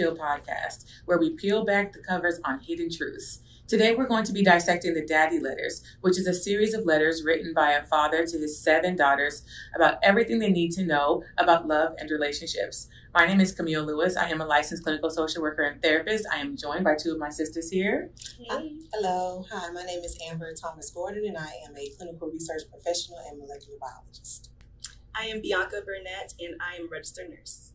Peel podcast, where we peel back the covers on hidden truths. Today, we're going to be dissecting the Daddy Letters, which is a series of letters written by a father to his 7 daughters about everything they need to know about love and relationships. My name is Camille Lewis. I am a licensed clinical social worker and therapist. I am joined by 2 of my sisters here. Hello. Hi, my name is Amber Thomas Gordon, and I am a clinical research professional and molecular biologist. I am Bianca Burnett, and I am a registered nurse.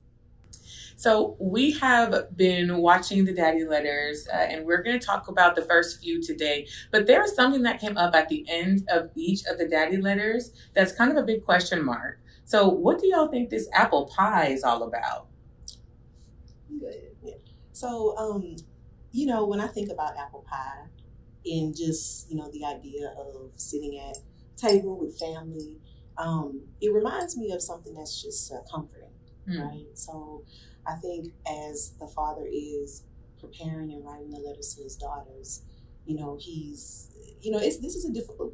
So we have been watching the Daddy Letters, and we're going to talk about the first few today. But there is something that came up at the end of each of the Daddy Letters that's kind of a big question mark. So what do y'all think this apple pie is all about? Good. Yeah. So, when I think about apple pie and just, the idea of sitting at table with family, it reminds me of something that's just comforting, right? So I think as the father is preparing and writing the letters to his daughters, this is a difficult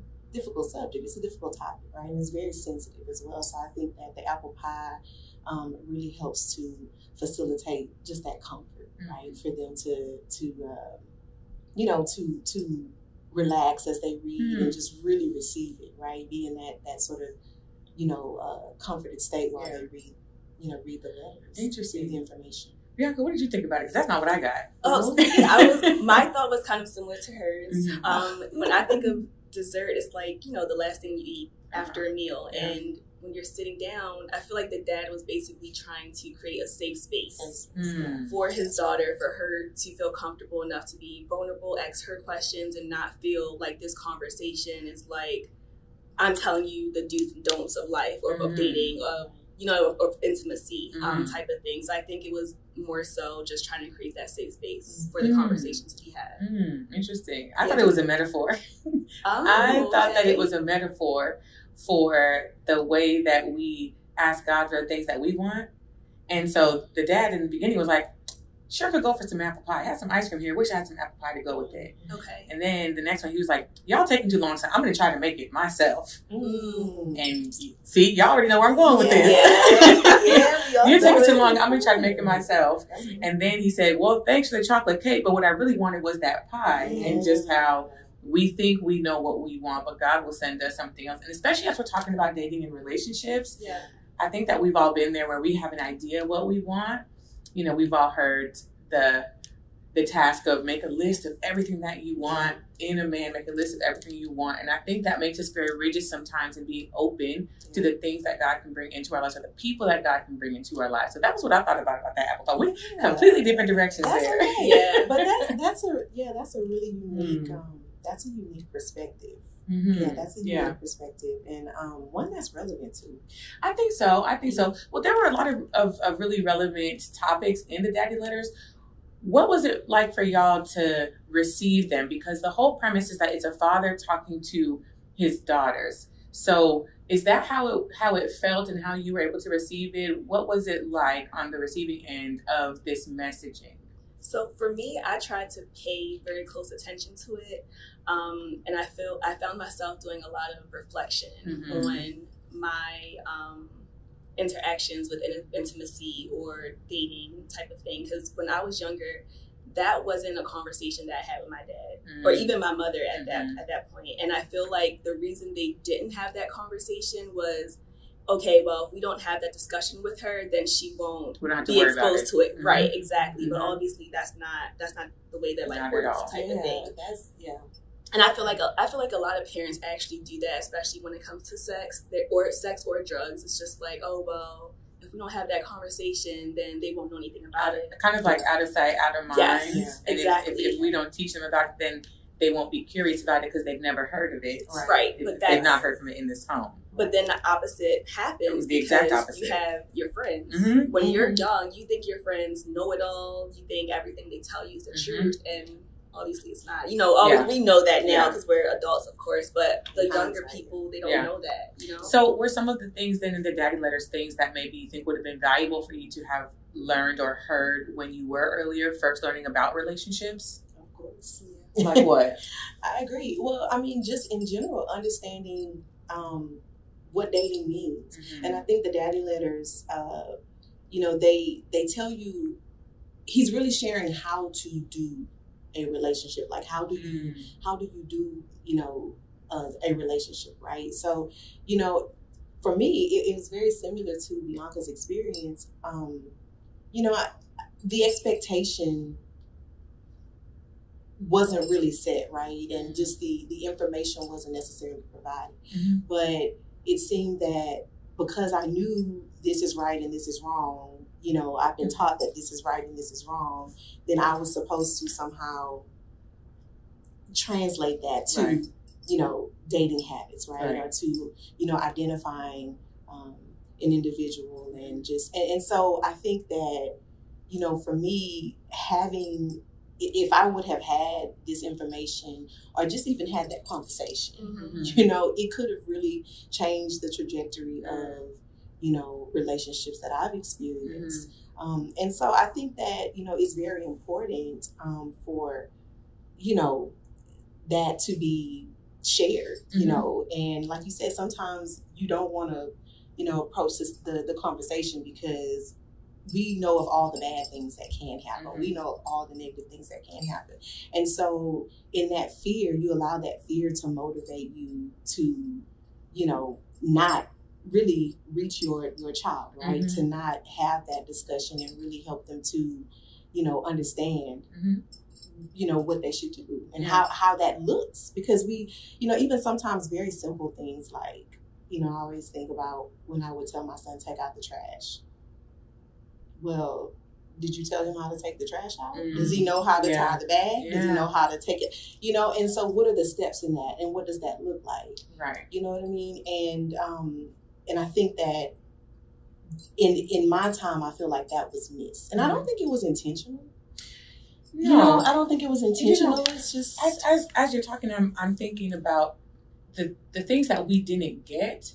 subject. It's a difficult topic, right? And it's very sensitive as well. So I think that the apple pie really helps to facilitate just that comfort, right? For them to relax as they read and just really receive it, right? Be in that sort of, comforted state while they read the letters. Interesting. Read the information. Bianca, what did you think about it? Because that's not what I got. Oh, my thought was kind of similar to hers. When I think of dessert, it's like, the last thing you eat after a meal. Yeah. And when you're sitting down, I feel like the dad was basically trying to create a safe space for his daughter, for her to feel comfortable enough to be vulnerable, ask her questions, and not feel like this conversation is like, I'm telling you the do's and don'ts of life or of dating, of intimacy type of thing. So I think it was more so just trying to create that safe space for the conversations to be had. Interesting. I thought it was a metaphor. I thought that it was a metaphor for the way that we ask God for the things that we want. And so the dad in the beginning was like, sure could go for some apple pie. I had some ice cream here. Wish I had some apple pie to go with it. Okay. And then the next one, he was like, y'all taking too long, so I'm going to try to make it myself. And see, y'all already know where I'm going with this. You're taking too long. I'm going to try to make it myself. And then he said, well, thanks for the chocolate cake, but what I really wanted was that pie. And just how we think we know what we want, but God will send us something else. And especially as we're talking about dating and relationships, I think that we've all been there where we have an idea of what we want. We've all heard the task of make a list of everything that you want in a man, make a list of everything you want. And I think that makes us very rigid sometimes in being open to the things that God can bring into our lives or the people that God can bring into our lives. So that was what I thought about that apple pie. We completely different directions there. Okay. Yeah, but that's a really unique, that's a unique perspective. Yeah, that's a unique perspective, and one that's relevant too. I think so. Well, there were a lot of really relevant topics in the Daddy Letters. What was it like for y'all to receive them? Because the whole premise is that it's a father talking to his daughters. So is that how it felt and how you were able to receive it? What was it like on the receiving end of this messaging? So for me, I tried to pay very close attention to it. And I found myself doing a lot of reflection on my interactions with intimacy or dating type of thing. Because when I was younger, that wasn't a conversation that I had with my dad or even my mother at that point. And I feel like the reason they didn't have that conversation was, okay, well, if we don't have that discussion with her, then she won't be exposed to it. Right, exactly. But obviously that's not the way that life works type of thing. And I feel like a lot of parents actually do that, especially when it comes to sex or drugs. It's just like, oh, well, if we don't have that conversation, then they won't know anything about it. Kind of like out of sight, out of mind. Yes, and exactly. If we don't teach them about it, then they won't be curious about it because they've never heard of it. Right. But they've not heard from it in this home. But then the opposite happens the exact opposite. You have your friends. When you're young, you think your friends know it all. You think everything they tell you is the truth. And obviously it's not. We know that now because we're adults, of course. But the younger people, they don't know that. So were some of the things then in the Daddy Letters things that maybe you think would have been valuable for you to have learned or heard when you were earlier, first learning about relationships? Of course. Like what? I agree. Well, I mean, just in general, understanding what dating means. And I think the Daddy Letters, they tell you he's really sharing how to do a relationship. Like, how do you do, a relationship, right? So, for me, it was very similar to Bianca's experience. The expectation wasn't really set, right? And just the information wasn't necessarily provided. Mm-hmm. But it seemed that because I knew this is right and this is wrong, I've been taught that this is right and this is wrong, then I was supposed to somehow translate that to, right, dating habits, right? Or to, identifying an individual and just, and so I think that, for me, if I would have had this information or just even had that conversation, mm-hmm. It could have really changed the trajectory of, relationships that I've experienced. Mm-hmm. And so I think that, it's very important for, that to be shared, mm-hmm. And like you said, sometimes you don't want to, approach the conversation because we know of all the bad things that can happen. Mm-hmm. We know of all the negative things that can happen. And so in that fear, you allow that fear to motivate you to, not really reach your child, right? Mm-hmm. To not have that discussion and really help them to, understand, mm-hmm. What they should do and how that looks. Because we, even sometimes very simple things like, I always think about when I would tell my son, take out the trash. Well, did you tell him how to take the trash out? Mm-hmm. Does he know how to tie the bag? Yeah. Does he know how to take it? And so what are the steps in that? And what does that look like? Right. You know what I mean? And I think that in my time, I feel like that was missed. And mm-hmm. I don't think it was intentional. No, I don't think it was intentional. It's just as you're talking, I'm thinking about the things that we didn't get.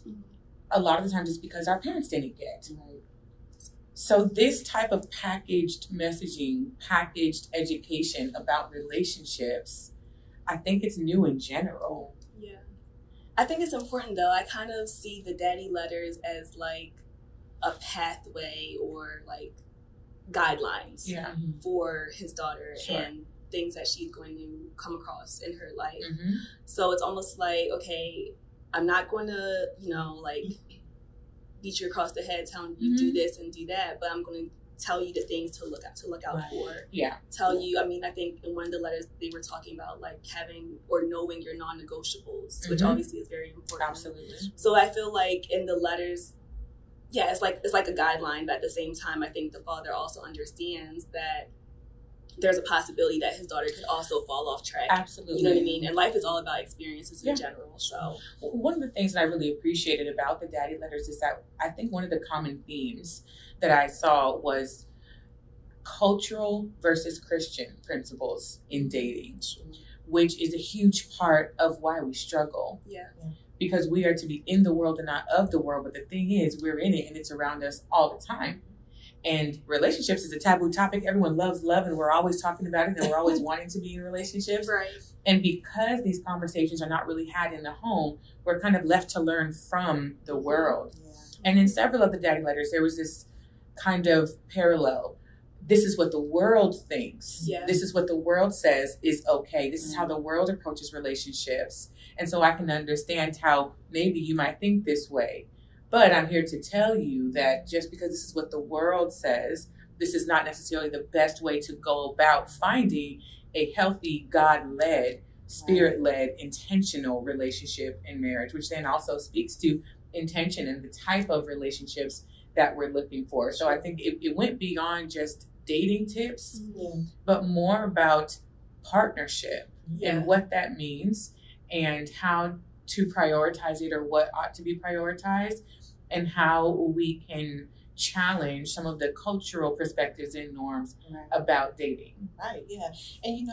A lot of the times, it's because our parents didn't get. Right. So this type of packaged messaging, packaged education about relationships, I think it's new in general. Yeah, I think it's important though. I kind of see the daddy letters as like a pathway or like guidelines for his daughter and things that she's going to come across in her life. Mm-hmm. So it's almost like, okay, I'm not going to, beat you across the head telling you mm-hmm. do this and do that, but I'm going to tell you the things to look out for. Yeah. Tell you, I think in one of the letters they were talking about like having or knowing your non-negotiables, mm-hmm. which obviously is very important. Absolutely. So I feel like in the letters, it's like a guideline, but at the same time, I think the father also understands that there's a possibility that his daughter could also fall off track. Absolutely. You know what I mean? And life is all about experiences in general. So one of the things that I really appreciated about the daddy letters is that I think one of the common themes that I saw was cultural versus Christian principles in dating, which is a huge part of why we struggle. Yeah. Because we are to be in the world and not of the world. But the thing is, we're in it and it's around us all the time. And relationships is a taboo topic. Everyone loves love and we're always talking about it and we're always wanting to be in relationships. Right. And because these conversations are not really had in the home, we're kind of left to learn from the world. Yeah. And in several of the daddy letters, there was this kind of parallel. This is what the world thinks. Yeah. This is what the world says is okay. This is how the world approaches relationships. And so I can understand how maybe you might think this way. But I'm here to tell you that just because this is what the world says, this is not necessarily the best way to go about finding a healthy, God-led, spirit-led, intentional relationship in marriage, which then also speaks to intention and the type of relationships that we're looking for. So I think it went beyond just dating tips, but more about partnership and what that means and how to prioritize it or what ought to be prioritized and how we can challenge some of the cultural perspectives and norms about dating. Right, yeah. And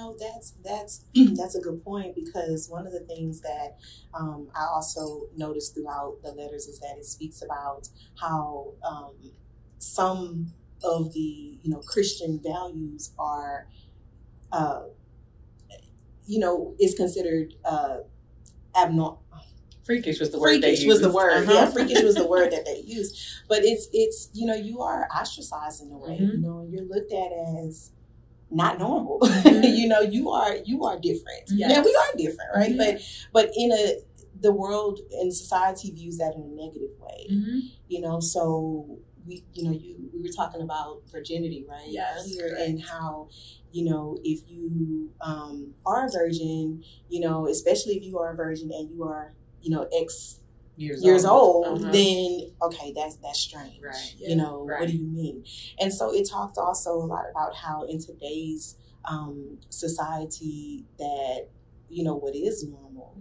that's a good point, because one of the things that I also noticed throughout the letters is that it speaks about how some of the Christian values are is considered abnormal. freakish was the word freakish was the word. Uh-huh. Yeah, freakish was the word that they used. But it's you are ostracized in a way, Mm-hmm. and you're looked at as not normal. Mm-hmm. You are different. Yes. Yeah, we are different, right? Mm-hmm. But the world and society views that in a negative way. Mm-hmm. So we were talking about virginity, right? Yes, earlier, correct. and how if you are a virgin, especially if you are a virgin and you are X years old, Uh-huh. then okay, that's strange. Right. Yeah. Right. What do you mean? And so it talked also a lot about how in today's society that what is normal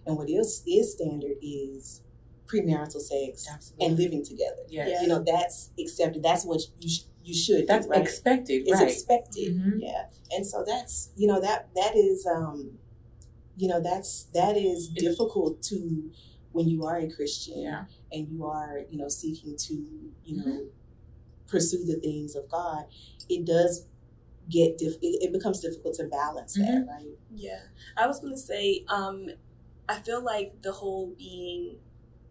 and what is standard is premarital sex. Absolutely. And living together. Yes. Yeah. That's accepted. That's what you should. That's do, right? expected. It's right. expected. Mm-hmm. Yeah. And so that's that is that is difficult to when you are a Christian. Yeah. And you are seeking to Mm-hmm. pursue the things of God. It does get it becomes difficult to balance that, Mm-hmm. right? Yeah. I was going to say, I feel like the whole being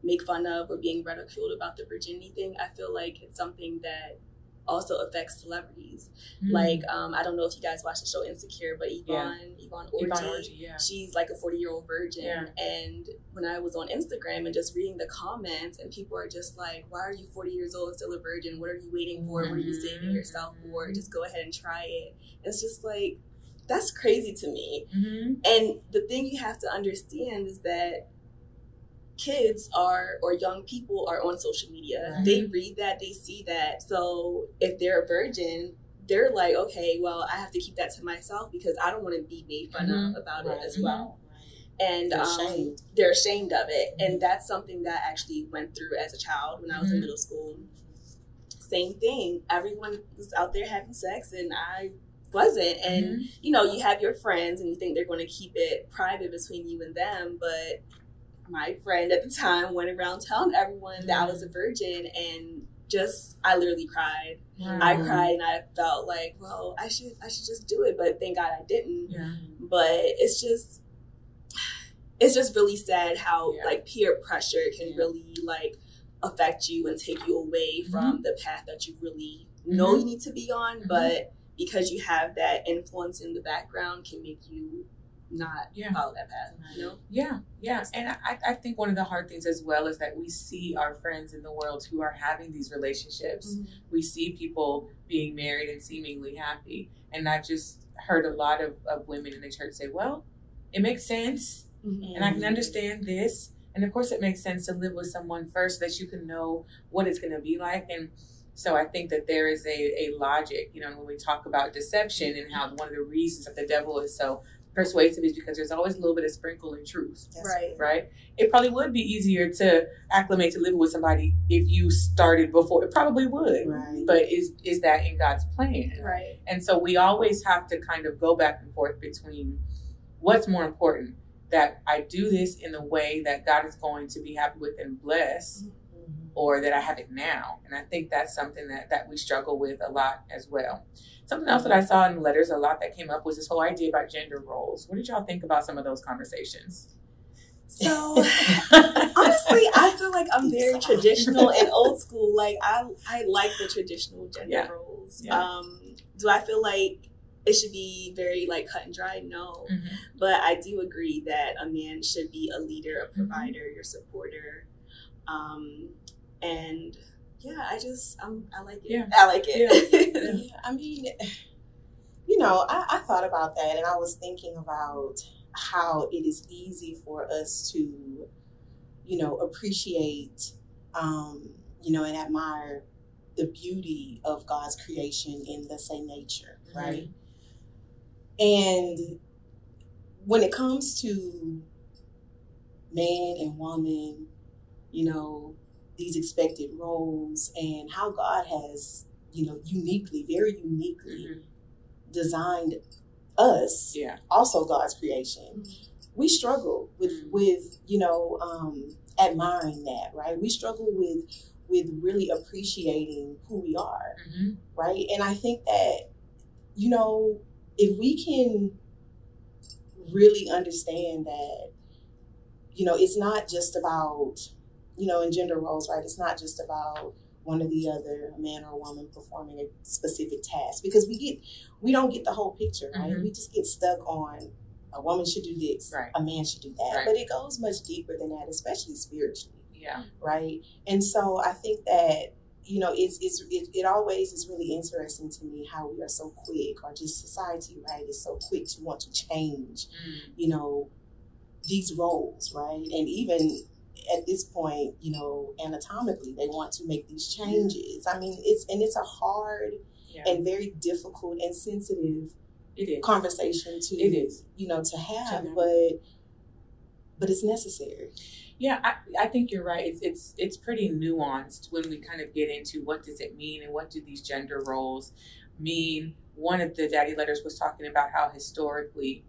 make fun of or being ridiculed about the virginity thing, I feel like it's something that also affects celebrities. Mm-hmm. Like, I don't know if you guys watch the show Insecure, but Yvonne Orji, yeah. she's like a 40-year-old virgin. Yeah. And when I was on Instagram and just reading the comments, and people are just like, why are you 40 years old and still a virgin? What are you waiting for? What are you saving yourself for? Just go ahead and try it. It's just like, that's crazy to me. Mm-hmm. And the thing you have to understand is that kids or young people are on social media. Right. They read that, they see that. So if they're a virgin, they're like, okay, well, I have to keep that to myself because I don't want to be made fun Mm-hmm. of about Right. it as well. And They're they're ashamed. ashamed of it. And that's something that I actually went through as a child when I was in Mhm. middle school. Same thing. Everyone was out there having sex and I wasn't. And, you know, you have your friends and you think they're going to keep it private between you and them. But my friend at the time went around telling everyone that I was a virgin, and I literally cried. Wow. I cried and I felt like, well, I should just do it. But thank God I didn't. Yeah. But it's just really sad how like peer pressure can really like affect you and take you away from the path that you really know you need to be on. But because you have that influence in the background can make you not follow that path, you know? Yeah. And I think one of the hard things as well is that we see our friends in the world who are having these relationships. Mm-hmm. We see people being married and seemingly happy. And I just heard a lot of women in the church say, well, it makes sense. Mm-hmm. And I can understand this. And of course it makes sense to live with someone first so that you can know what it's going to be like. And so I think that there is a logic, you know, when we talk about deception and how one of the reasons that the devil is so persuasive is because there's always a little bit of sprinkle in truth. Right? It probably would be easier to acclimate to living with somebody if you started before. It probably would. Right. But is that in God's plan? Right. And so we always have to kind of go back and forth between what's more important, that I do this in a way that God is going to be happy with and bless, or that I have it now. And I think that's something that we struggle with a lot as well. Something else that I saw in letters a lot that came up was this whole idea about gender roles. What did y'all think about some of those conversations? So honestly, I feel like I'm very traditional and old school. Like I like the traditional gender roles. Yeah. Do I feel like it should be very like cut and dry? No. Mm-hmm. But I do agree that a man should be a leader, a provider, your supporter. And yeah, I like it. Yeah. I like it. Yeah, I mean, you know, I thought about that, and I was thinking about how it is easy for us to, you know, appreciate, you know, and admire the beauty of God's creation in, let's say, nature, right? And when it comes to man and woman, you know, these expected roles and how God has, you know, very uniquely designed us, also God's creation. We struggle with you know, admiring that, right? We struggle with really appreciating who we are, right? And I think that, you know, if we can really understand that, it's not just about, in gender roles, right? It's not just about one or the other, a man or a woman performing a specific task, because we don't get the whole picture, right? We just get stuck on a woman should do this, a man should do that. But it goes much deeper than that, especially spiritually. Yeah. Right. And so I think that, it always is really interesting to me how we are so quick, or just society, right, is so quick to want to change, these roles, right? And even at this point, anatomically, they want to make these changes. I mean, it's a hard and very difficult and sensitive conversation to have, but it's necessary. Yeah, I think you're right. It's pretty nuanced when we kind of get into what does it mean and what do these gender roles mean. One of the daddy letters was talking about how historically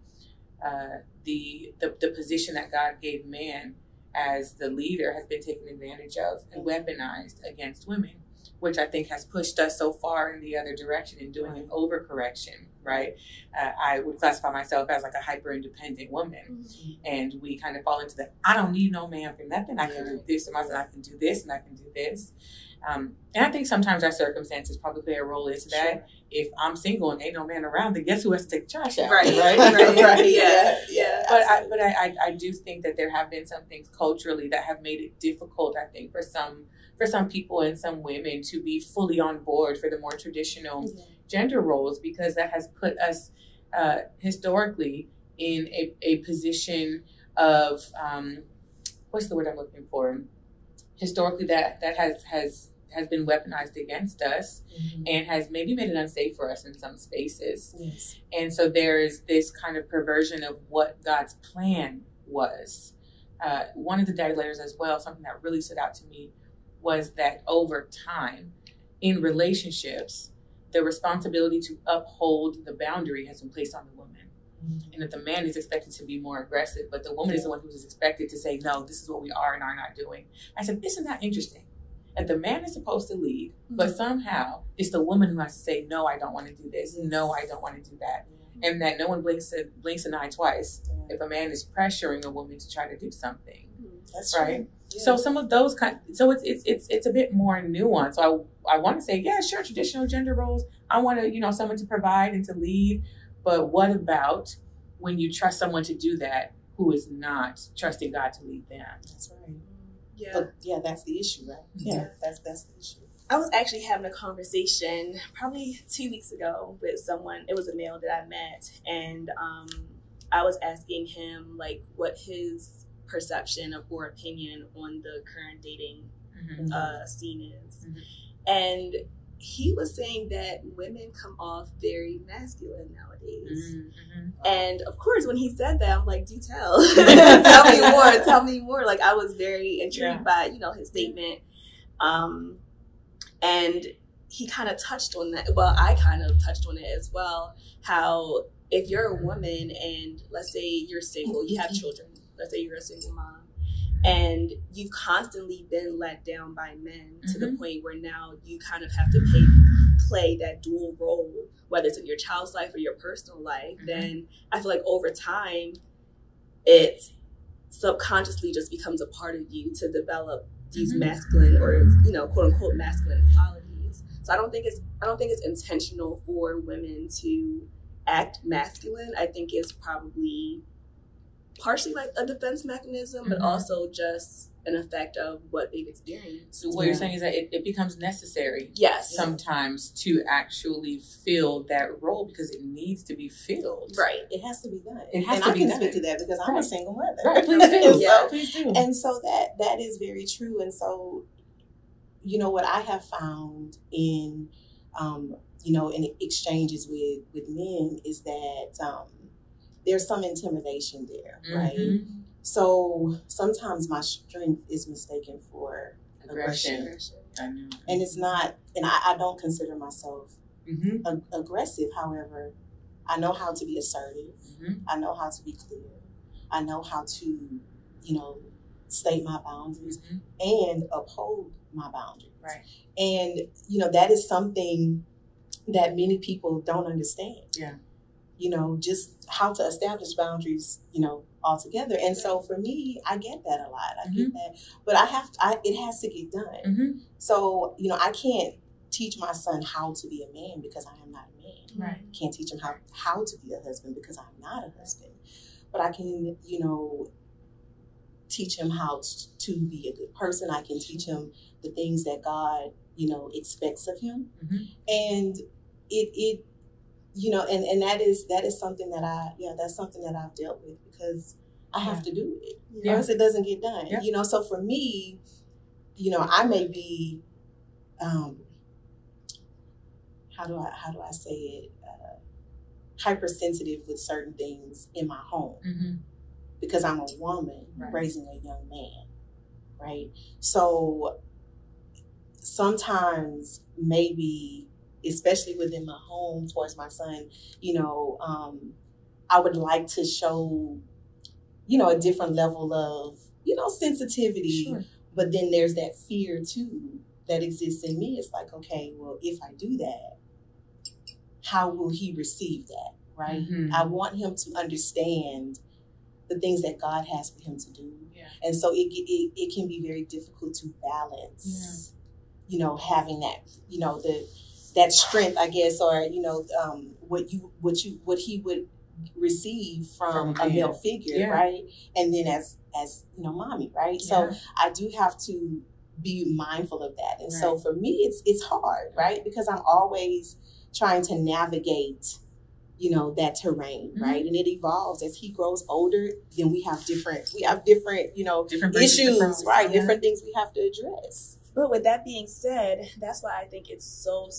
the position that God gave man as the leader has been taken advantage of and weaponized against women, which I think has pushed us so far in the other direction in doing an overcorrection, right? I would classify myself as like a hyper-independent woman, and we kind of fall into the, I don't need no man for nothing. I can do this, and I can do this, and I can do this. And I think sometimes our circumstances probably play a role into that. If I'm single and ain't no man around, then guess who has to take the trash out? Right. Yeah. But I do think that there have been some things culturally that have made it difficult, I think, for some people and some women to be fully on board for the more traditional gender roles, because that has put us historically in a position of what's the word I'm looking for? Historically, that has been weaponized against us and has maybe made it unsafe for us in some spaces. Yes. And so there is this kind of perversion of what God's plan was. One of the daddy letters as well, something that really stood out to me, was that over time in relationships, the responsibility to uphold the boundary has been placed on the woman. And that the man is expected to be more aggressive, but the woman is the one who is expected to say, no, this is what we are and are not doing. I said, isn't that interesting? That the man is supposed to lead, but somehow it's the woman who has to say, no, I don't want to do this. No, I don't want to do that. And that no one blinks an eye twice if a man is pressuring a woman to try to do something. That's right. Yeah. So some of those so it's a bit more nuanced. So I want to say, yeah, sure, traditional gender roles. I want to, someone to provide and to lead. But what about when you trust someone to do that who is not trusting God to lead them? That's right. Yeah. But that's the issue, right? Yeah, that's the issue. I was actually having a conversation probably 2 weeks ago with someone. It was a male that I met, and I was asking him like what his perception or opinion on the current dating scene is. And he was saying that women come off very masculine nowadays. And of course, when he said that, I'm like, do tell. Tell me more. Like, I was very intrigued by, his statement. And he kind of touched on that. Well, I kind of touched on it as well. How if you're a woman and let's say you're single, you have children, let's say you're a single mom, and you've constantly been let down by men to the point where now you kind of have to play that dual role, whether it's in your child's life or your personal life, then I feel like over time, it subconsciously just becomes a part of you to develop these masculine or, quote unquote masculine qualities. So I don't think it's intentional for women to act masculine. I think it's probably partially like a defense mechanism, but also just an effect of what they've experienced. So what you're saying is that it becomes necessary sometimes to actually fill that role because it needs to be filled. Right. It has to be done. It has to be done. I can speak to that because I'm a single mother. Right. Please do. Please do. And so that is very true. And so, what I have found in, in exchanges with men is that there's some intimidation there, right? So sometimes my strength is mistaken for aggression. I know. And it's not, and I don't consider myself aggressive. However, I know how to be assertive. I know how to be clear. I know how to, state my boundaries and uphold my boundaries. Right. And, that is something that many people don't understand. Yeah. just how to establish boundaries, altogether. And so for me, I get that a lot. I get that, but it has to get done. So, I can't teach my son how to be a man because I am not a man. Right. Can't teach him how to be a husband because I'm not a husband. But I can, teach him how to be a good person. I can teach him the things that God, expects of him. And it and that is something that that's something that I've dealt with because I have to do it. Or else it doesn't get done. Yeah. So for me, I may be how do I say it? Hypersensitive with certain things in my home because I'm a woman raising a young man, right? So sometimes maybe, especially within my home towards my son, I would like to show, a different level of, sensitivity. Sure. But then there's that fear too that exists in me. It's like, okay, well, if I do that, how will he receive that, right? I want him to understand the things that God has for him to do. Yeah. And so it can be very difficult to balance, having that, that strength, I guess, or, what he would receive from a male figure, right? And then as mommy, right? Yeah. So I do have to be mindful of that. And so for me, it's hard, right? Because I'm always trying to navigate, that terrain, right? And it evolves as he grows older. Then we have different, different issues, right? Yeah. Different things we have to address. But with that being said, that's why I think it's so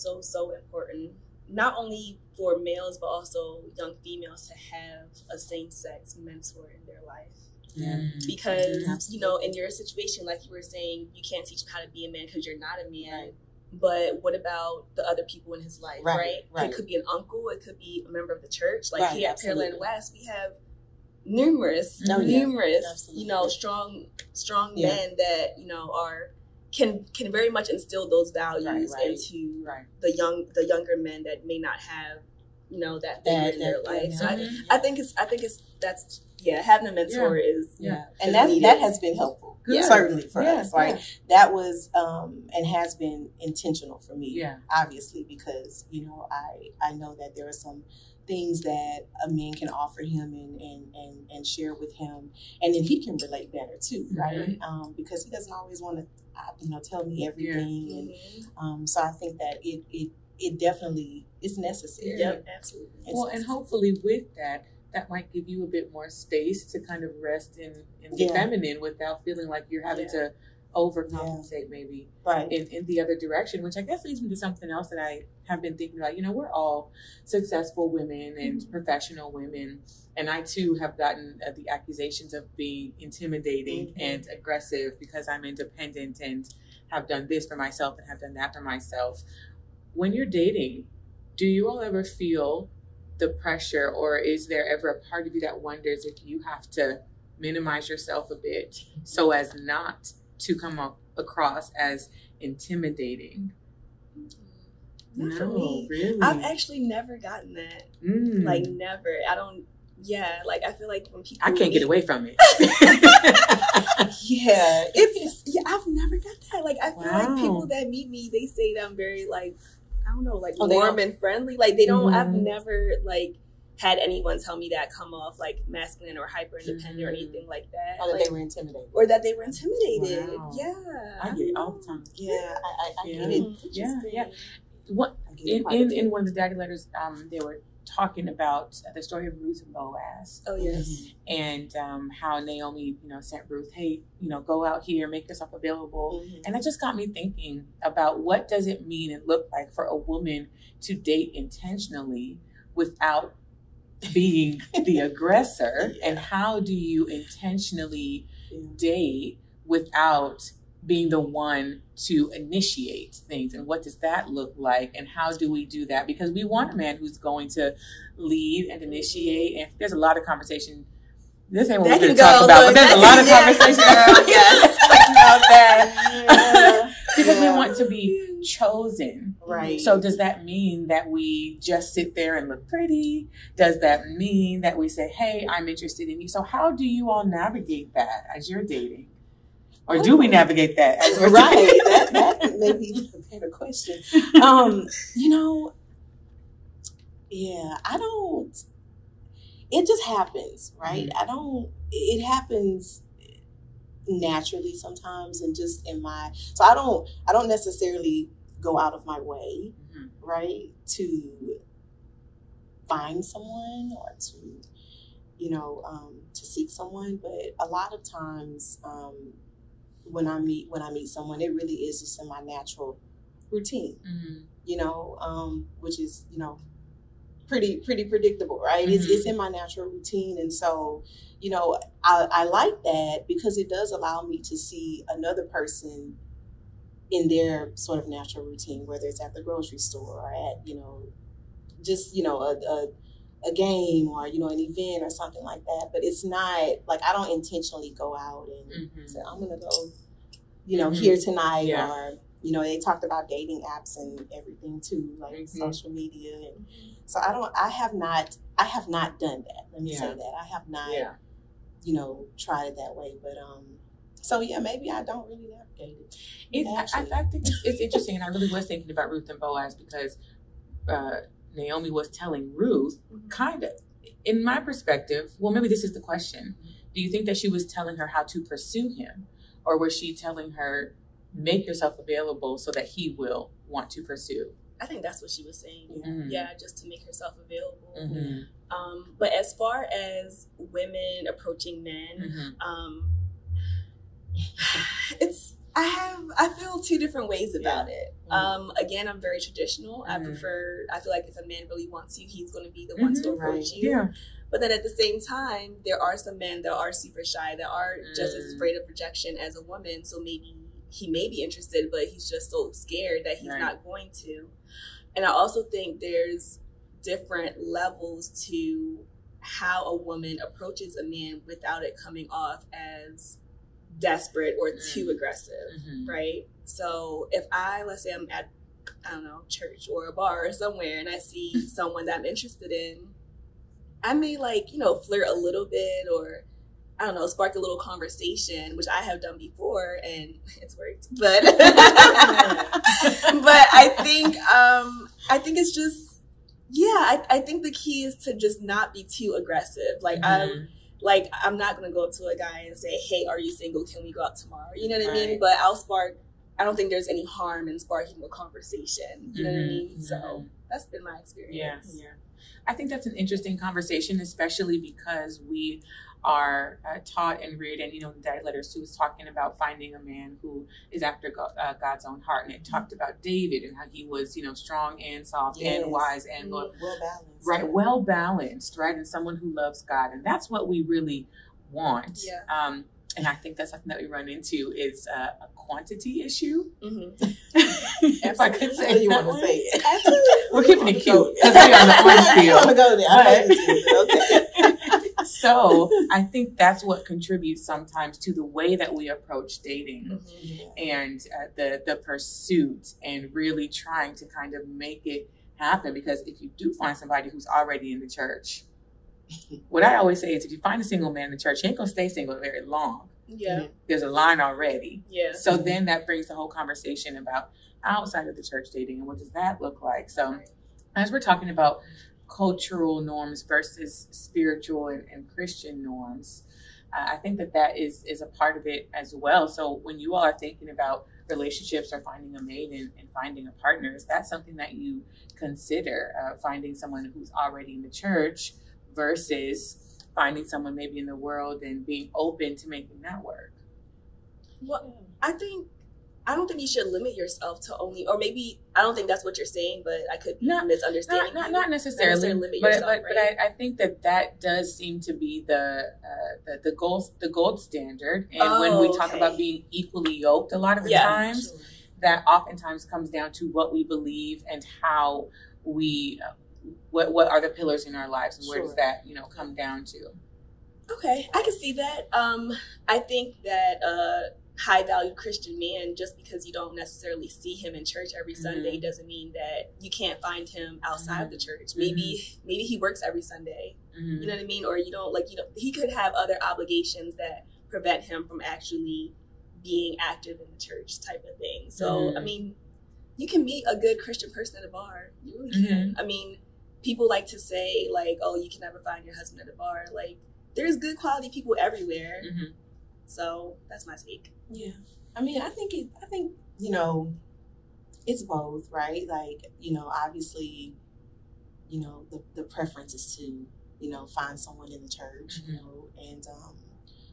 important, not only for males, but also young females to have a same-sex mentor in their life. Yeah. Because, in your situation, like you were saying, you can't teach him how to be a man because you're not a man. Right. But what about the other people in his life, right? It could be an uncle. It could be a member of the church. Like here at Pearland West, we have numerous, strong men that, can very much instill those values into the younger men that may not have, that figure in their life. So I think having a mentor is and that has been helpful. Certainly for us, right? That was and has been intentional for me, obviously, because I know that there are some things that a man can offer him and share with him, and then he can relate better too, right? Because he doesn't always want to tell me everything, and so I think that it definitely is necessary. Yep, absolutely. Well, and hopefully with that might give you a bit more space to kind of rest in the feminine without feeling like you're having to overcompensate maybe in the other direction, which I guess leads me to something else that I have been thinking about. We're all successful women and professional women, and I too have gotten the accusations of being intimidating and aggressive because I'm independent and have done this for myself and have done that for myself. When you're dating, do you all ever feel the pressure, or is there ever a part of you that wonders if you have to minimize yourself a bit so as not to come across as intimidating? Not for me. Really? I've actually never gotten that. Like never. I don't. Yeah, like I feel like when people I can't get away from it. I've never got that. Like I feel like people that meet me, they say that I'm very like, I don't know, like warm and friendly. Like they don't. I've never like had anyone tell me that come off like masculine or hyper independent or anything like that. Or that they were intimidated. Or that they were intimidated. Wow. Yeah, I get it all the time. Yeah, I get it. Yeah. What in one of the Daddy letters, they were talking about the story of Ruth and Boaz. Oh yes. And how Naomi, sent Ruth, hey, go out here, make yourself available. And that just got me thinking about what does it mean and look like for a woman to date intentionally without being the aggressor, and how do you intentionally date without being the one to initiate things, and what does that look like, and how do we do that? Because we want a man who's going to lead and initiate, and there's a lot of conversation. This ain't what we're going to talk about, but there's a lot of conversation about that. Because we want to be chosen. Right. So does that mean that we just sit there and look pretty? Does that mean that we say, hey, I'm interested in you? So how do you all navigate that as you're dating? Or do we navigate that as we're dating? That may be a better question. I don't, it just happens, right? It happens naturally sometimes, and just so I don't necessarily go out of my way, right, to find someone or to seek someone. But a lot of times, when I meet someone, it really is just in my natural routine, which is, pretty predictable, right? It's in my natural routine. And so, I like that because it does allow me to see another person in their sort of natural routine, whether it's at the grocery store or at, just, a game or, an event or something like that. But it's not like I don't intentionally go out and say, I'm going to go, here tonight. Yeah. Or, they talked about dating apps and everything too, like social media. And so I have not done that. Let me say that. I have not, tried it that way. But, maybe I don't really navigate it. I think it's interesting. And I really was thinking about Ruth and Boaz because, Naomi was telling Ruth, kind of, in my perspective, well, maybe this is the question. Do you think that she was telling her how to pursue him? Or was she telling her, make yourself available so that he will want to pursue? I think that's what she was saying. Yeah, just to make herself available. But as far as women approaching men, I feel two different ways about it. Again, I'm very traditional. I feel like if a man really wants you, he's going to be the one to approach you. Yeah. But then at the same time, there are some men that are super shy, that are just as afraid of rejection as a woman. So maybe he may be interested, but he's just so scared that he's not going to. And I also think there's different levels to how a woman approaches a man without it coming off as desperate or too aggressive, right? So if let's say I'm at, church or a bar or somewhere, and I see someone that I'm interested in, I may flirt a little bit, or spark a little conversation, which I have done before and it's worked. But but I think it's just, I think the key is to just not be too aggressive. I'm not going to go up to a guy and say, hey, are you single? Can we go out tomorrow? You know what I mean? But I don't think there's any harm in sparking a conversation. You know what I mean? So that's been my experience. Yeah. I think that's an interesting conversation, especially because we are taught and reared, and the Daddy Letters 2 was talking about finding a man who is after God's own heart, and it talked about David and how he was, strong and soft and wise and well balanced, well balanced, right, and someone who loves God, and that's what we really want. And I think that's something that we run into is a quantity issue. If I could say, you want to say it. Absolutely. We're keeping it cute because we're on the orange field. I want to go there. Okay. So I think that's what contributes sometimes to the way that we approach dating and the pursuit and really trying to kind of make it happen. Because if you do find somebody who's already in the church, what I always say is if you find a single man in the church, he ain't going to stay single very long. Yeah. There's a line already. Yeah. So then that brings the whole conversation about outside of the church dating and what does that look like? So as we're talking about cultural norms versus spiritual and Christian norms, I think that is a part of it as well. So when you all are thinking about relationships or finding a mate and finding a partner, is that something that you consider, finding someone who's already in the church versus finding someone maybe in the world and being open to making that work? Well, I don't think you should limit yourself to only, or maybe I don't think that's what you're saying, but I could be misunderstanding. Not necessarily limit yourself, but I think that does seem to be the gold standard. And when we talk about being equally yoked, a lot of the times, that oftentimes comes down to what we believe and how we. What are the pillars in our lives, and where does that come down to? Okay, I can see that. I think that high valued Christian man, just because you don't necessarily see him in church every Sunday doesn't mean that you can't find him outside of the church. Maybe he works every Sunday. You know what I mean? Or he could have other obligations that prevent him from actually being active in the church, type of thing. So I mean, you can meet a good Christian person at a bar. You really can. I mean, people like to say like, oh, you can never find your husband at a bar. Like, there's good quality people everywhere. So that's my take. Yeah. I mean, I think, you know, it's both, right? Like, you know, obviously, you know, the preference is to, you know, find someone in the church, you know, and,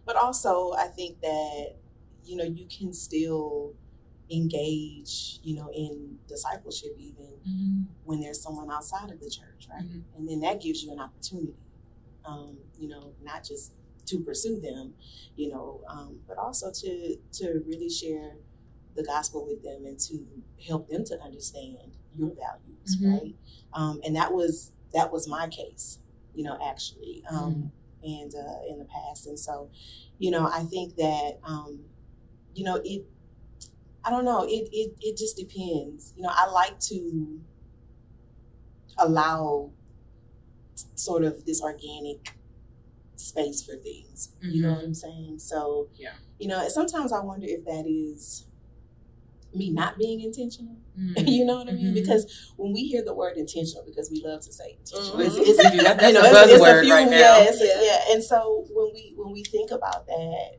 but also I think that, you know, you can still engage, you know, in discipleship even when there's someone outside of the church, right? And then that gives you an opportunity, you know, not just to pursue them, you know, but also to really share the gospel with them and to help them to understand your values, right? And that was my case, you know, actually, and in the past. And so, you know, I think that, you know, I don't know, it just depends. You know, I like to allow sort of this organic space for things. You know what I'm saying? So, you know, sometimes I wonder if that is me not being intentional. You know what I mean? Because when we hear the word intentional, because we love to say intentional, it's you know, it's a few right now. And so when we think about that,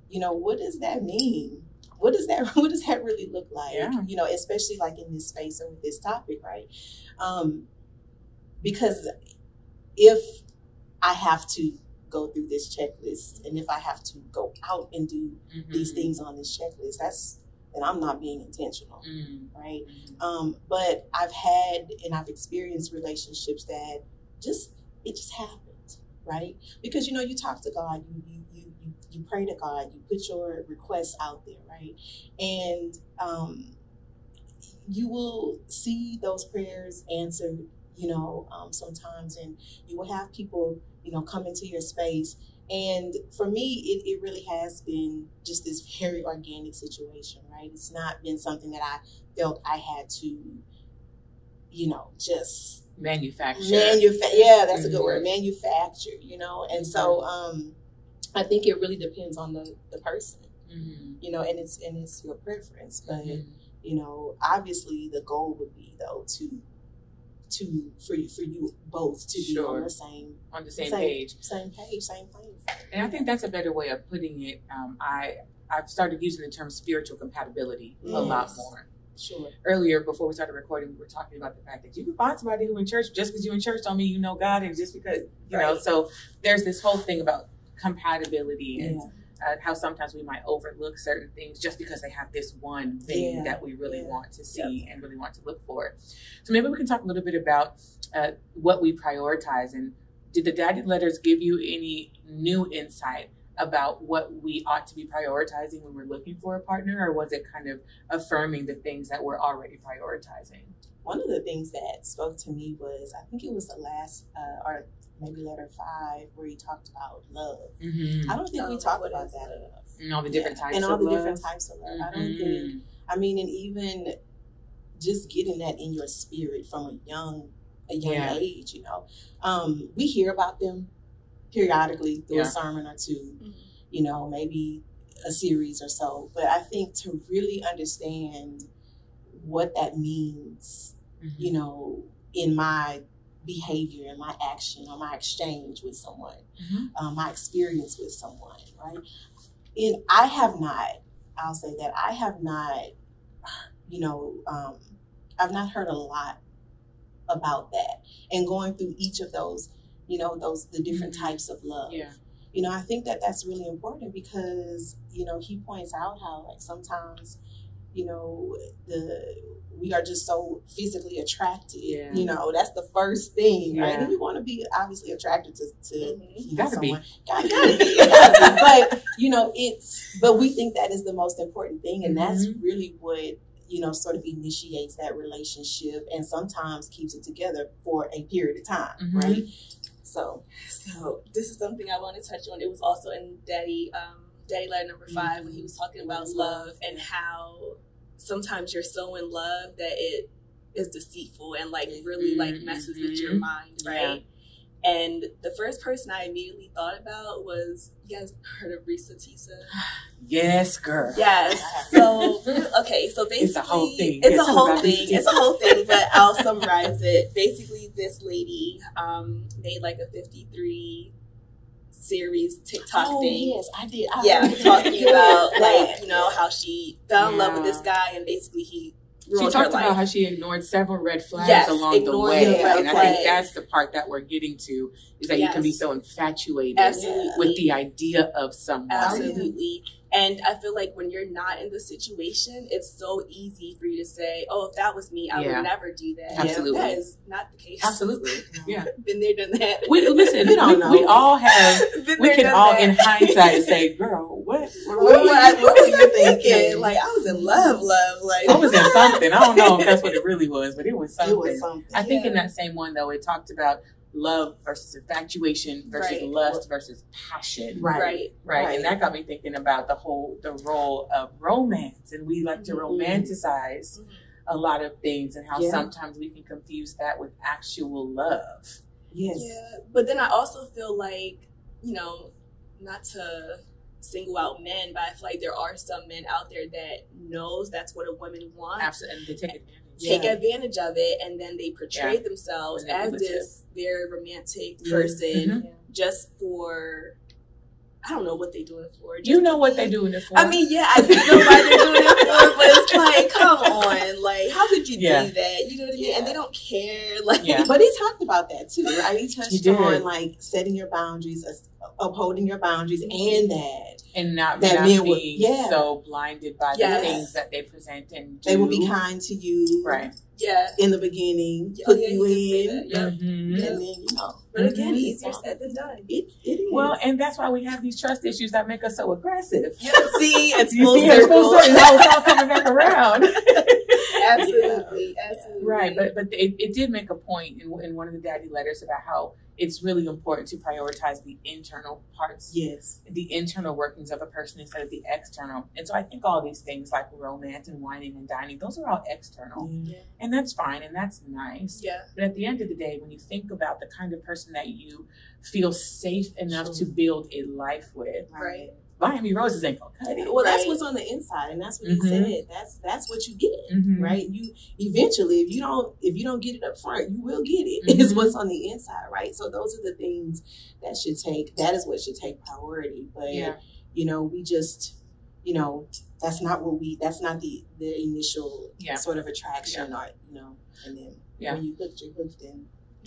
you know, what does that mean? What does that really look like? You know, especially like in this space and with this topic, right? Because if I have to go through this checklist, and if I have to go out and do these things on this checklist, then I'm not being intentional, right? But I've experienced relationships that it just happened, right? Because, you know, you talk to God, you pray to God, you put your requests out there, right? And you will see those prayers answered, you know, sometimes, and you will have people, you know, come into your space. And for me, it really has been just this very organic situation, right? It's not been something that I felt I had to, you know, just manufacture. Yeah, that's a good word. Manufacture, you know? And so I think it really depends on the person, you know, and it's your preference. But, you know, obviously the goal would be, though, for you both to be on the same page. Same place. And I think that's a better way of putting it. I've started using the term spiritual compatibility a lot more. Sure. Earlier, before we started recording, we were talking about the fact that you can find somebody who in church, just because you're in church don't mean you know God, and just because, you know, so there's this whole thing about compatibility and how sometimes we might overlook certain things just because they have this one thing that we really want to see and really want to look for. So maybe we can talk a little bit about what we prioritize. And did the Daddy Letters give you any new insight about what we ought to be prioritizing when we're looking for a partner, or was it kind of affirming the things that we're already prioritizing? One of the things that spoke to me was, I think it was the last, or maybe letter 5, where he talked about love. I don't think we talk about that enough. And all the different types of love. And all the different types of love. I don't think, I mean, and even just getting that in your spirit from a young age, you know. We hear about them periodically through a sermon or two, you know, maybe a series or so. But I think to really understand what that means, you know, in my behavior and my action or my exchange with someone, my experience with someone, right? And I'll say that I have not, you know, I've not heard a lot about that. And going through each of those, you know, the different types of love. You know, I think that that's really important because, you know, he points out how, like, sometimes, you know, we are just so physically attracted. You know, that's the first thing, right? And you want to be obviously attracted to you know, someone. Gotta be. But, you know, but we think that is the most important thing, and that's really what, you know, sort of initiates that relationship and sometimes keeps it together for a period of time, right? So this is something I want to touch on. It was also in Daddy Daddy Letter number 5 when he was talking about love and how sometimes you're so in love that it is deceitful and like really like messes with your mind, right? And the first person I immediately thought about was, you guys heard of Risa Tisa? Yes, girl. Yes. So, okay, so basically, it's a whole thing. It's a whole thing. It's a whole thing, but I'll summarize it. Basically, this lady made like a 53 series TikTok thing. Yes, I did. Talking about like, you know, how she fell in love with this guy and basically he she talked about how she ignored several red flags along the way. And I think that's the part that we're getting to, is that you can be so infatuated with the idea of someone. Absolutely. And I feel like when you're not in the situation, it's so easy for you to say, oh, if that was me, I would never do that. Absolutely. That is not the case. Absolutely. Yeah. Been there, done that. We all have, we can all in hindsight say, girl, what was you thinking? Like, I was in love. Like, I was in something. I don't know if that's what it really was, but it was something. It was something. I think in that same one, though, it talked about love versus infatuation versus lust versus passion. Right. And that got me thinking about the role of romance. And we like to romanticize a lot of things, and how sometimes we can confuse that with actual love. Yes. Yeah. But then I also feel like, you know, not to single out men, but I feel like there are some men out there that knows that's what a woman wants. Absolutely. And they take advantage. Take advantage of it, and then they portray themselves as this very romantic person just for, I don't know what they're doing it for. You know what they're doing it for. I mean, I do know why they're doing it for, but it's like, come on, like, how could you do that? You know what I mean? And they don't care. Like, but he talked about that too, right? He touched on like setting your boundaries, upholding your boundaries, and that. And not being so blinded by the things that they present and do. They will be kind to you. Right. Yeah. In the beginning, put you in. And then, you know. But again, easier said than done. It is. Well, and that's why we have these trust issues that make us so aggressive. See, it's full circle. It's all coming back around. Absolutely. Right. But it did make a point in one of the daddy letters about how it's really important to prioritize the internal parts. Yes. The internal workings of a person instead of the external. And so I think all these things like romance and whining and dining, those are all external. Yeah. And that's fine and that's nice. Yeah. But at the end of the day, when you think about the kind of person that you feel safe enough to build a life with, right? Buying me roses ain't gonna cut it. Well, that's what's on the inside, and that's what he said. That's what you get, right? You eventually, if you don't get it up front, you will get it. Is what's on the inside, right? So those are the things that is what should take priority. But you know, we just, you know, that's not the initial sort of attraction, or you know, and then when you hooked, you're hooked in.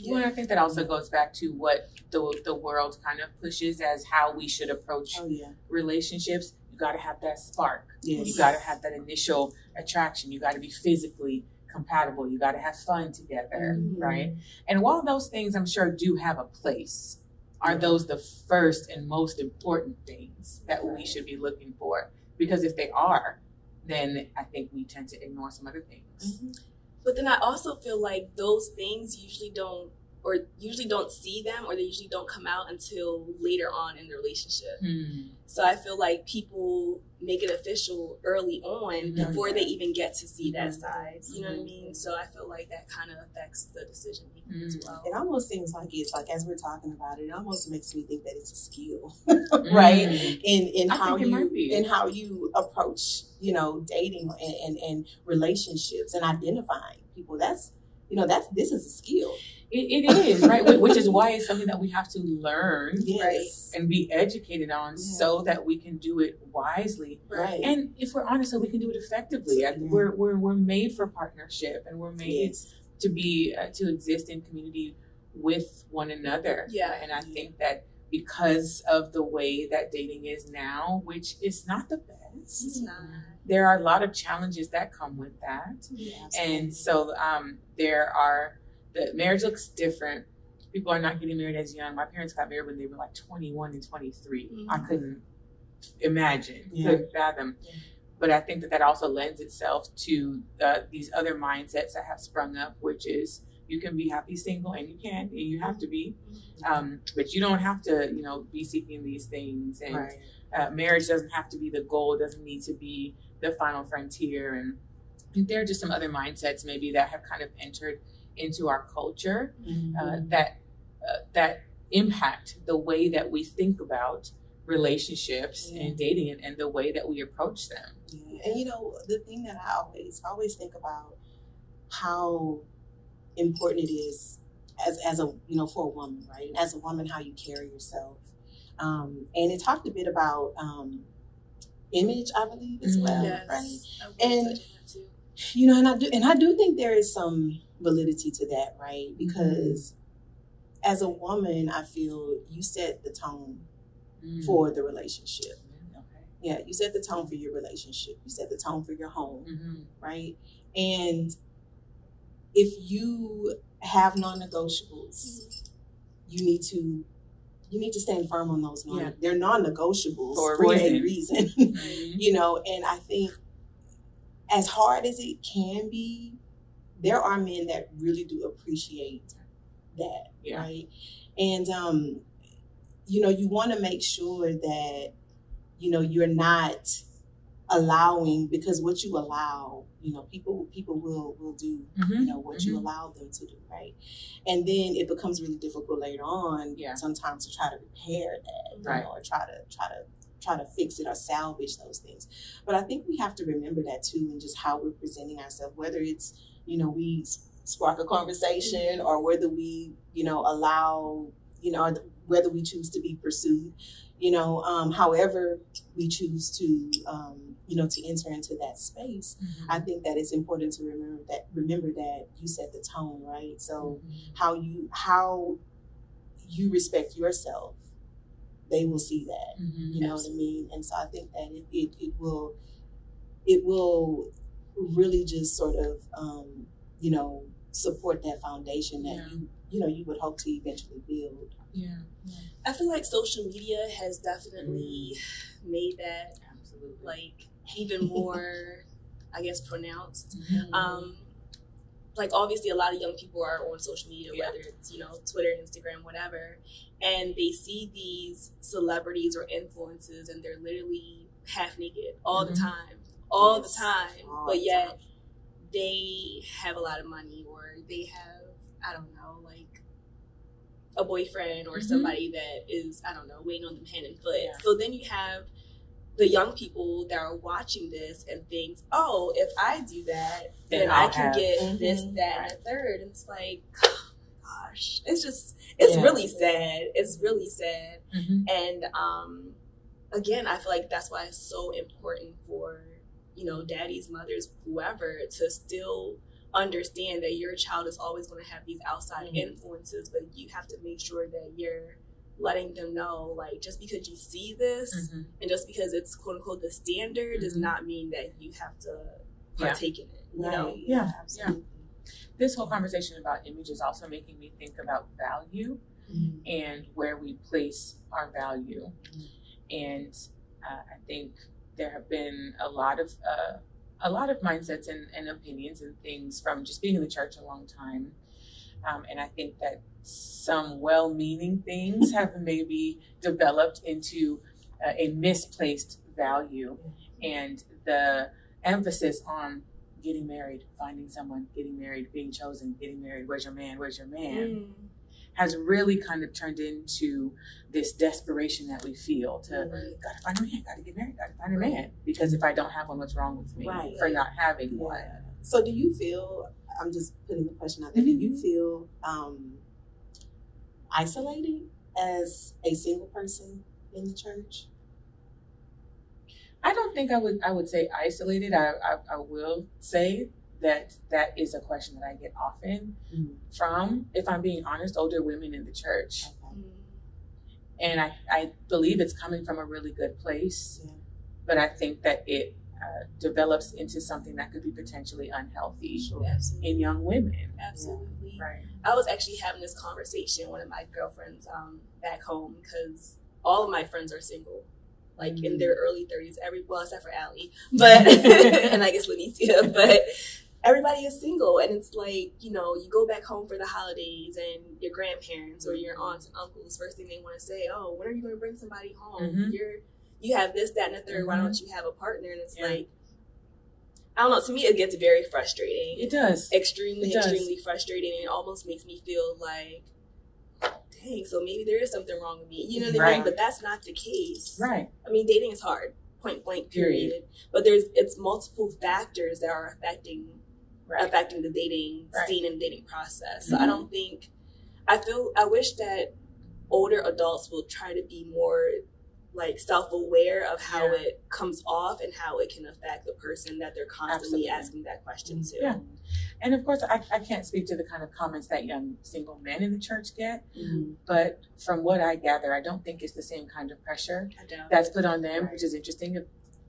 Well, I think that also goes back to what the world kind of pushes as how we should approach relationships. You got to have that spark. Yes. You got to have that initial attraction. You got to be physically compatible. You got to have fun together, right? And while those things, I'm sure, do have a place, are those the first and most important things that we should be looking for? Because if they are, then I think we tend to ignore some other things. But then I also feel like those things usually don't see them, or they usually don't come out until later on in the relationship. So I feel like people make it official early on before they even get to see that side. You know what I mean? So I feel like that kind of affects the decision making as well. It almost seems like it's like, as we're talking about it, it almost makes me think that it's a skill, right? In how you approach, you know, dating and relationships and identifying people. This is a skill. It is, right? Which is why it's something that we have to learn and be educated on so that we can do it wisely. Right. And if we're honest, so we can do it effectively. We're made for partnership, and we're made to be to exist in community with one another. Yeah. And I think that because of the way that dating is now, which is not the best. It's not. There are a lot of challenges that come with that. Yeah, and so the marriage looks different. People are not getting married as young. My parents got married when they were like 21 and 23. I couldn't imagine, couldn't fathom. But I think that also lends itself to these other mindsets that have sprung up, which is, You can be happy single, and you have to be, but you don't have to, be seeking these things. And marriage doesn't have to be the goal. It doesn't need to be the final frontier. And I think there are just some other mindsets maybe that have kind of entered into our culture that impact the way that we think about relationships and dating and the way that we approach them. And the thing that I always think about how important it is as a for a woman, right? As a woman, how you carry yourself. And it talked a bit about image, I believe, as well, right? And and I do think there is some validity to that, right? Because as a woman, I feel you set the tone for the relationship. Yeah, you set the tone for your relationship. You set the tone for your home, right? And if you have non-negotiables, you need to stand firm on those. They're non-negotiables for a reason. And I think as hard as it can be, there are men that really do appreciate that, right? And you want to make sure that you're not allowing, because what you allow, people will do what you allow them to do, right? And then it becomes really difficult later on sometimes to try to repair that, or try to fix it or salvage those things. But I think we have to remember that too, and just how we're presenting ourselves, whether it's we spark a conversation or whether we allow whether we choose to be pursued, however we choose to to enter into that space. I think that it's important to remember that you set the tone, right? So how you respect yourself, they will see that. You know what I mean? And so I think that it will really just sort of support that foundation that you would hope to eventually build. I feel like social media has definitely made that like even more, I guess, pronounced. Like obviously a lot of young people are on social media, whether it's Twitter, Instagram, whatever, and they see these celebrities or influences and they're literally half naked all the time, but yet they have a lot of money, or they have, I don't know, like a boyfriend or somebody that is, I don't know, waiting on them hand and foot. So then you have the young people that are watching this and think, oh, if I do that, then I can get this, that, and a third. And it's like, oh my gosh, it's really sad. It's really sad. And again, I feel like that's why it's so important for, daddies, mothers, whoever, to still understand that your child is always going to have these outside influences, but you have to make sure that you're letting them know, like, just because you see this and just because it's quote unquote the standard does not mean that you have to partake in it. You know? Absolutely. This whole conversation about image is also making me think about value and where we place our value. And I think there have been a lot of mindsets and opinions and things from just being in the church a long time. And I think that some well-meaning things have maybe developed into a misplaced value, and the emphasis on getting married, finding someone, getting married, being chosen, getting married, where's your man, has really kind of turned into this desperation that we feel to gotta find a man, gotta get married, gotta find a man, because if I don't have one, what's wrong with me for not having one? So do you feel, I'm just putting the question out there, do you feel isolated as a single person in the church? I don't think I would say isolated. I will say that is a question that I get often from, if I'm being honest, older women in the church. And I believe it's coming from a really good place, but I think that it develops into something that could be potentially unhealthy in young women. Absolutely. Right. I was actually having this conversation with one of my girlfriends back home, because all of my friends are single, like in their early 30s, well, except for Allie, but and I guess Lanicia, but everybody is single, and it's like, you know, you go back home for the holidays and your grandparents or your aunts and uncles, first thing they want to say, oh, when are you going to bring somebody home? You have this, that, and the third. Why don't you have a partner? And it's like, I don't know. To me, it gets very frustrating. It does. Extremely frustrating. And it almost makes me feel like, dang, so maybe there is something wrong with me. You know what I mean? But that's not the case. Right. I mean, dating is hard. Point blank, period. But it's multiple factors that are affecting the dating scene and dating process. So I don't think, I wish that older adults will try to be more like self-aware of how it comes off and how it can affect the person that they're constantly asking that question to. Yeah. And of course, I can't speak to the kind of comments that young single men in the church get, but from what I gather, I don't think it's the same kind of pressure that's put on them, which is interesting. If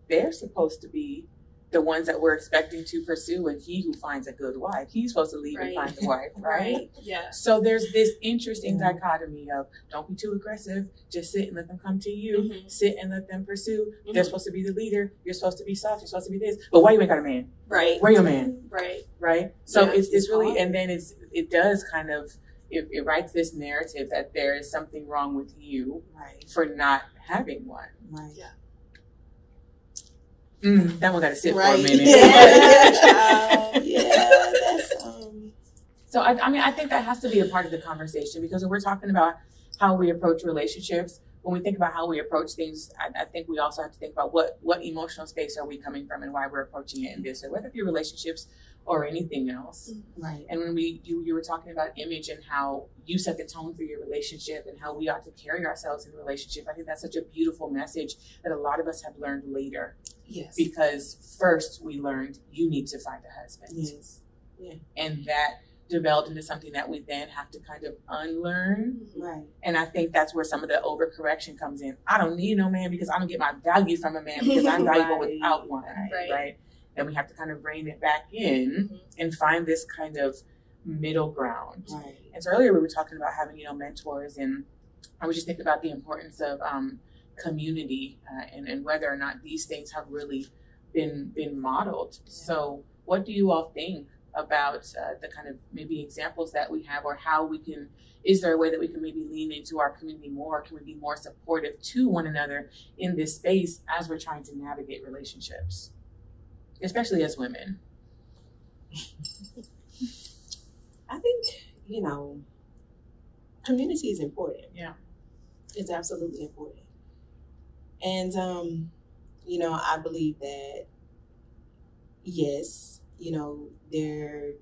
they're supposed to be the ones that we're expecting to pursue, and he who finds a good wife, he's supposed to leave and find the wife, right? Yeah. So there's this interesting dichotomy of don't be too aggressive, just sit and let them come to you, sit and let them pursue. They're supposed to be the leader, you're supposed to be soft, you're supposed to be this, but why you ain't got a man? Right. Where your man? Right. So it's really, and then it does kind of, it writes this narrative that there is something wrong with you for not having one. Right. Yeah. That one got to sit for a minute. So I mean, I think that has to be a part of the conversation, because when we're talking about how we approach relationships, when we think about how we approach things, I think we also have to think about what emotional space are we coming from and why we're approaching it in this way, whether it be relationships or anything else. Right. And when you were talking about image and how you set the tone for your relationship and how we ought to carry ourselves in a relationship, I think that's such a beautiful message that a lot of us have learned later. Yes. Because first we learned you need to find a husband. Yes. Yeah. And that developed into something that we then have to kind of unlearn. Right. And I think that's where some of the overcorrection comes in. I don't need no man because I don't get my value from a man because I'm valuable without one. Right. And we have to kind of rein it back in and find this kind of middle ground. Right. And so earlier we were talking about having, mentors, and I was just thinking about the importance of community and whether or not these things have really been modeled. So what do you all think about the kind of maybe examples that we have, or how we can, is there a way that we can maybe lean into our community more? Can we be more supportive to one another in this space as we're trying to navigate relationships, especially as women? I think, community is important. Yeah. It's absolutely important. And, I believe that, yes, there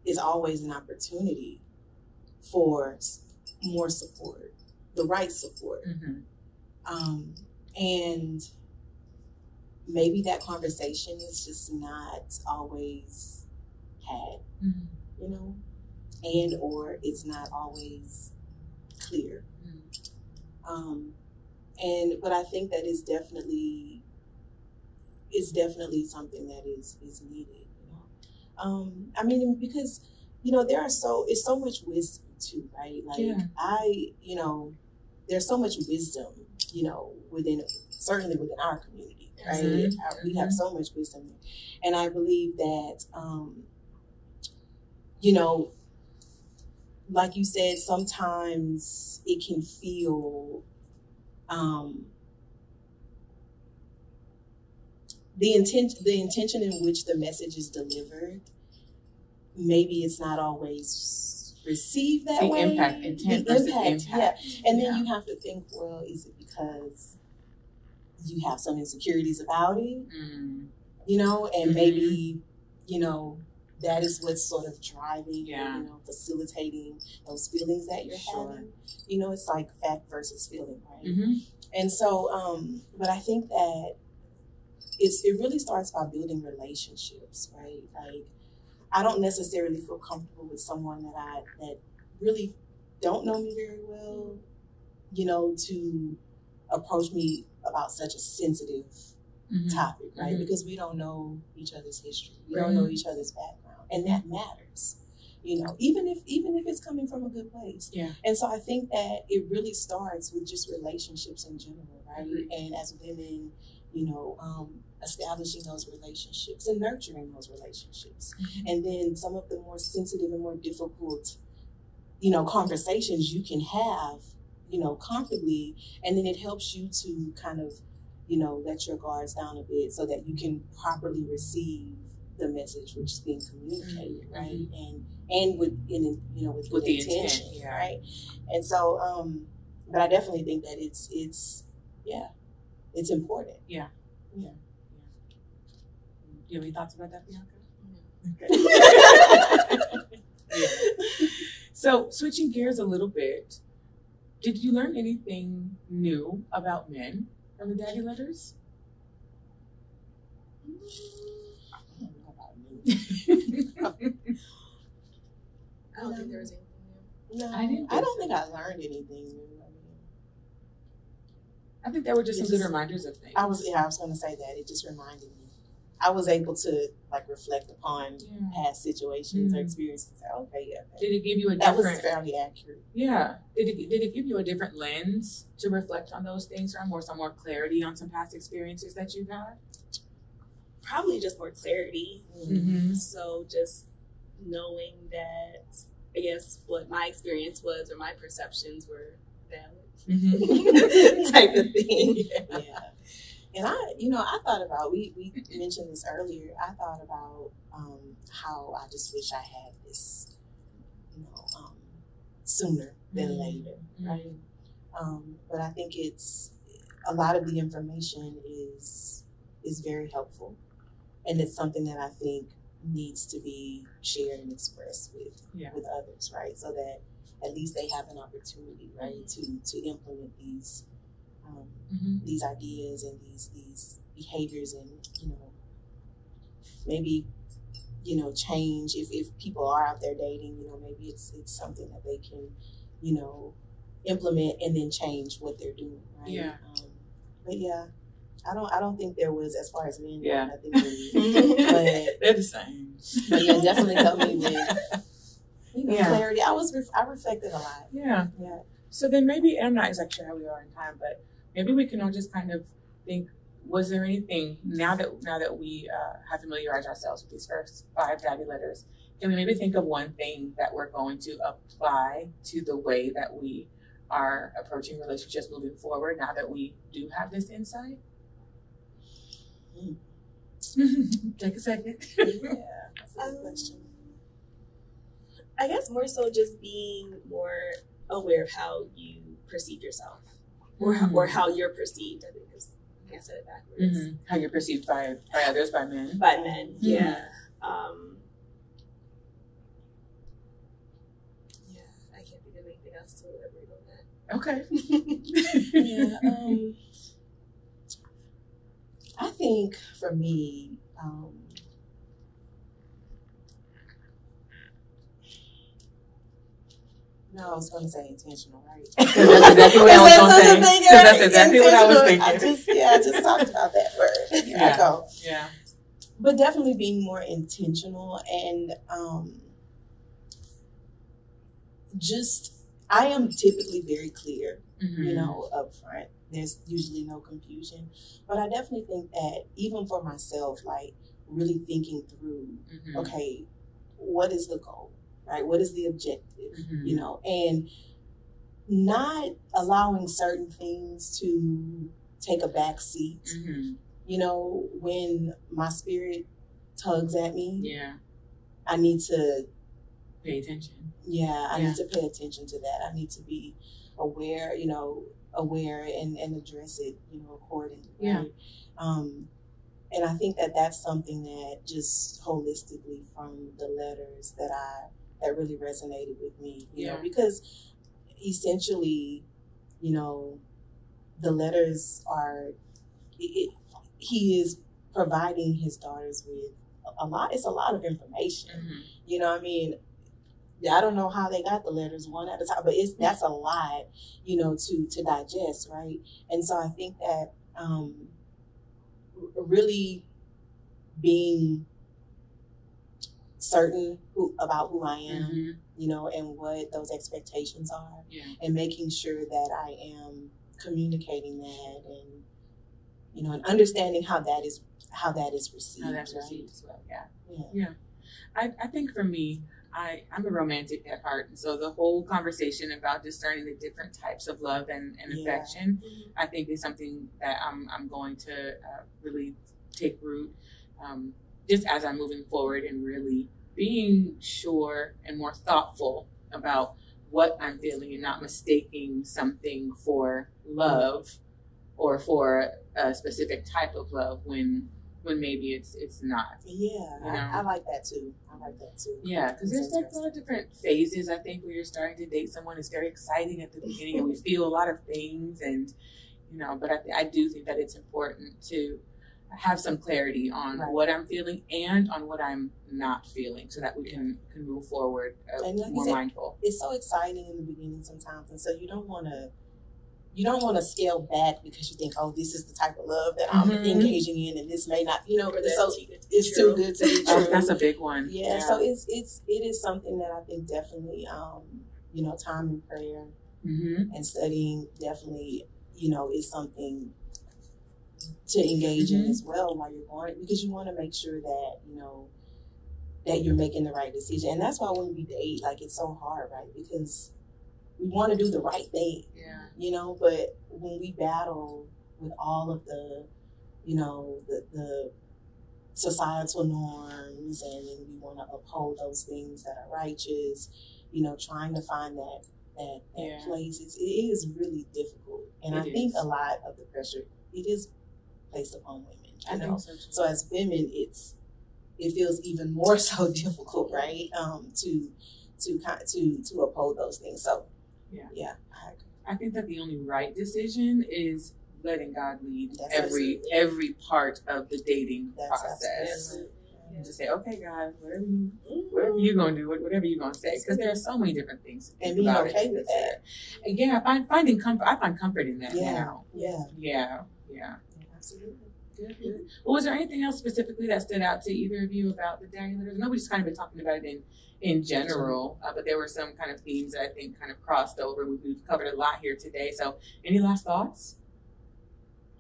is always an opportunity for more support, the right support. And maybe that conversation is just not always had, and or it's not always clear. But I think that is definitely something that is needed. I mean, because it's so much wisdom too, right? Like there's so much wisdom, certainly within our community, right? We have so much wisdom there. And I believe that like you said, sometimes it can feel the intention in which the message is delivered, maybe it's not always received that way. Intent versus impact. Yeah. And then you have to think, well, is it because you have some insecurities about it? And maybe, that is what's sort of driving, facilitating those feelings that you're having. It's like fact versus feeling, right? And so, but I think that it really starts by building relationships, right? Like, I don't necessarily feel comfortable with someone that really don't know me very well, to approach me about such a sensitive topic, right? Because we don't know each other's history. We don't know each other's background. And that matters, you know, even if it's coming from a good place. Yeah. And so I think that it really starts with just relationships in general, right? And as women, you know, establishing those relationships and nurturing those relationships. And then some of the more sensitive and more difficult, you know, conversations you can have, you know, comfortably, and then it helps you to kind of, you know, let your guards down a bit so that you can properly receive the message which is being communicated, right? And with the intention, right? And so, but I definitely think that it's important. Yeah. Do you have any thoughts about that, Bianca? Okay. So switching gears a little bit, did you learn anything new about men from the daddy letters? I don't think there was anything new. No, I don't think I learned anything new. I think there were just some good reminders of things. I was going to say that. It just reminded me. I was able to like reflect upon past situations or experiences and say, okay, yeah. Did it give you a different... That was fairly accurate. Yeah. Did it give you a different lens to reflect on those things, or some more clarity on some past experiences that you've had? Probably just more clarity. So just knowing that, I guess, what my experience was or my perceptions were valid. Type of thing. Yeah. And I thought about, we mentioned this earlier, I thought about how I just wish I had this, sooner than later, right? But I think it's, a lot of the information is very helpful. And it's something that I think needs to be shared and expressed with others, right? So that at least they have an opportunity, right, to implement these ideas and these behaviors, and maybe change if people are out there dating, maybe it's something that they can implement and then change what they're doing, right? But yeah, I don't think there was, as far as men, nothing really, but they're the same. But yeah, definitely helped me with clarity. I reflected a lot. Yeah. So then maybe, and I'm not exactly sure how we are in time, but maybe we can all just kind of think, was there anything, now that we have familiarized ourselves with these first 5 daddy letters, can we maybe think of one thing that we're going to apply to the way that we are approaching relationships moving forward now that we do have this insight? Take a second. That's a good question. I guess more so just being more aware of how you perceive yourself, or how you're perceived. I think I said it backwards. How you're perceived by others, by men. By men, yeah. I can't think of anything else to elaborate on that. Okay. I think for me, I was going to say intentional, right? That's exactly what I was going to say. That's exactly what I was thinking. I just talked about that word. Yeah. But definitely being more intentional, and I am typically very clear, up front. There's usually no confusion. But I definitely think that even for myself, like really thinking through, okay, what is the goal, right? What is the objective, and not allowing certain things to take a back seat. When my spirit tugs at me, I need to pay attention. I need to pay attention to that. I need to be aware, and address it, accordingly. Right? And I think that that's something that just holistically from the letters that really resonated with me, because essentially, the letters are, he is providing his daughters with a lot. It's a lot of information. I don't know how they got the letters one at a time, but that's a lot, to digest, right? And so I think that really being certain about who I am, you know, and what those expectations are, and making sure that I am communicating that, and you know, and understanding how that is received. How that's received as well. Yeah. I think for me, I'm a romantic at heart, and so the whole conversation about discerning the different types of love and affection, I think is something that I'm going to really take root. Just as I'm moving forward and really being sure and more thoughtful about what I'm feeling and not mistaking something for love or for a specific type of love when maybe it's not. Yeah, you know? I like that too. Yeah, because there's like a lot of different phases, I think, where you're starting to date someone. It's very exciting at the beginning and we feel a lot of things, and you know, but I do think that it's important to have some clarity on what I'm feeling and on what I'm not feeling, so that we can move forward more mindful. It's so exciting in the beginning sometimes, and so you don't want to scale back because you think, oh, this is the type of love that I'm engaging in, and this may not, you know, it's too good to be true. That's a big one. Yeah, so it is something that I think definitely, you know, time in prayer and studying definitely, you know, is something to engage in as well while you're going, because you want to make sure that, you know, that you're making the right decision. And that's why when we date, like, it's so hard, right? Because we want to do the right thing, you know, but when we battle with all of the, you know, the societal norms, and we want to uphold those things that are righteous, you know, trying to find that place, it is really difficult. And I think a lot of the pressure, it is placed upon women, you know? So as women, it feels even more so difficult, right? To uphold those things. So yeah, I think that the only right decision is letting God lead every part of the dating process. To say, okay, God, whatever you're gonna do, whatever you're gonna say, because there are so many different things to think and being about okay with that. Yeah, I find comfort in that now. Yeah. Absolutely. Good. Well, was there anything else specifically that stood out to either of you about the daddy letters? Nobody's kind of been talking about it in general, but there were some kind of themes that I think kind of crossed over. We've covered a lot here today. So, any last thoughts?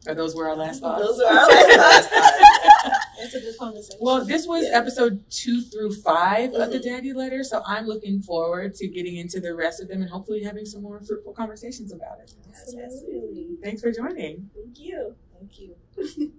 Or those were our last thoughts? Those were our last thoughts. It's a good conversation. Well, this was episode 2 through 5 of the Daddy Letter, so I'm looking forward to getting into the rest of them and hopefully having some more fruitful conversations about it. Absolutely. Thanks for joining. Thank you. Thank you.